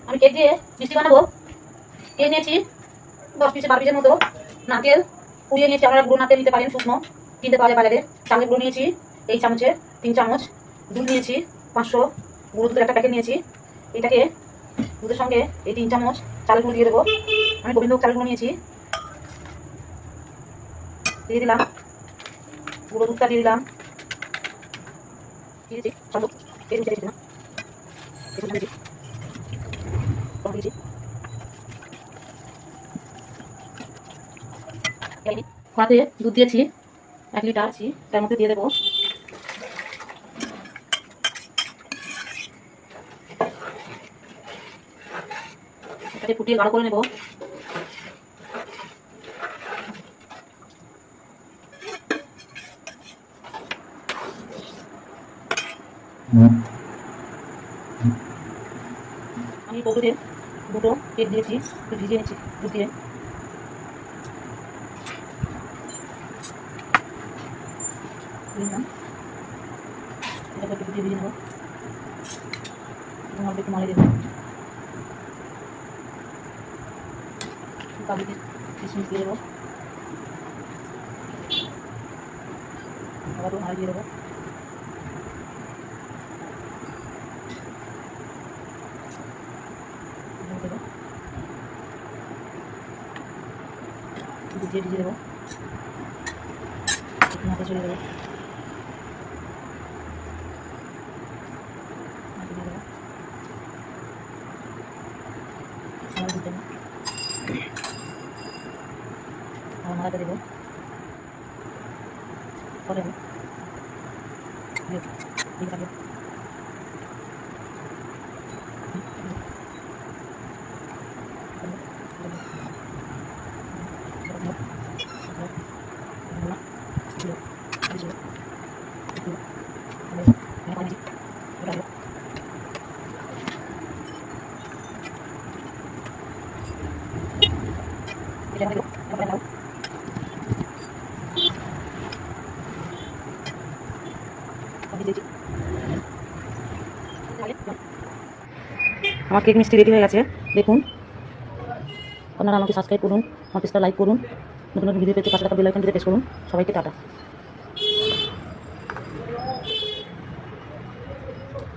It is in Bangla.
আমি কেক দিয়ে মিষ্টি বানাবো। কেক নিয়েছি 10 পিসে 12 পিসের মতো। নারকেল কুড়িয়ে নিয়েছি, আপনারা গুঁড়ো নারকেল নিতে পারেন, শুকনো কিনতে পাওয়া যায় বাজারে। চালের গুঁড়ো নিয়েছি এই চামচে 3 চামচ। দুধ নিয়েছি 500, গুঁড়ো দুধের একটা প্যাকেট নিয়েছি। এটাকে দুধের সঙ্গে এই 3 চামচ চালের গুঁড়ো দিয়ে দেবো। আমি গোবিন্দভোগ চালের গুঁড়ো নিয়েছি, দিয়ে দিলাম। গুঁড়ো দুধটা দিয়ে দিলাম, দিয়েছি সব এই মিশিয়ে দিয়েছি না এই দিয়েছি সব দিয়েছি। কড়াতে দুধ দিয়েছি 1 লিটার, তার মধ্যে দিয়ে দেবো এটাকে ফুটিয়ে গাঢ় করে নেবো। আমি কৌটোতে দুটো কেক দিয়েছি, একটু ভিজিয়ে নিচ্ছি দুধ দিয়ে। দিলাম এটাকে একটু দিয়ে ভিজিয়ে নেবো, অল্প একটু মালিয়ে দেবো। কাজু কিশমিশ দিয়ে দেবো, আবার একটু মালিয়ে দিয়ে দেবো। দুধ দিয়ে ভিজিয়ে দেবো, একটু হাতে ছড়িয়ে দেবো। আমার মালাটা দেবো, পরে আমার কেক মিষ্টি রেডি হয়ে গেছে দেখুন। আপনারা আমাকে সাবস্ক্রাইব করুন, আমার পেজটা লাইক করুন, নতুন নতুন ভিডিও পেতে পাশে থাকা বেল আইকনটিতে প্রেস করুন। সবাইকে টাটা।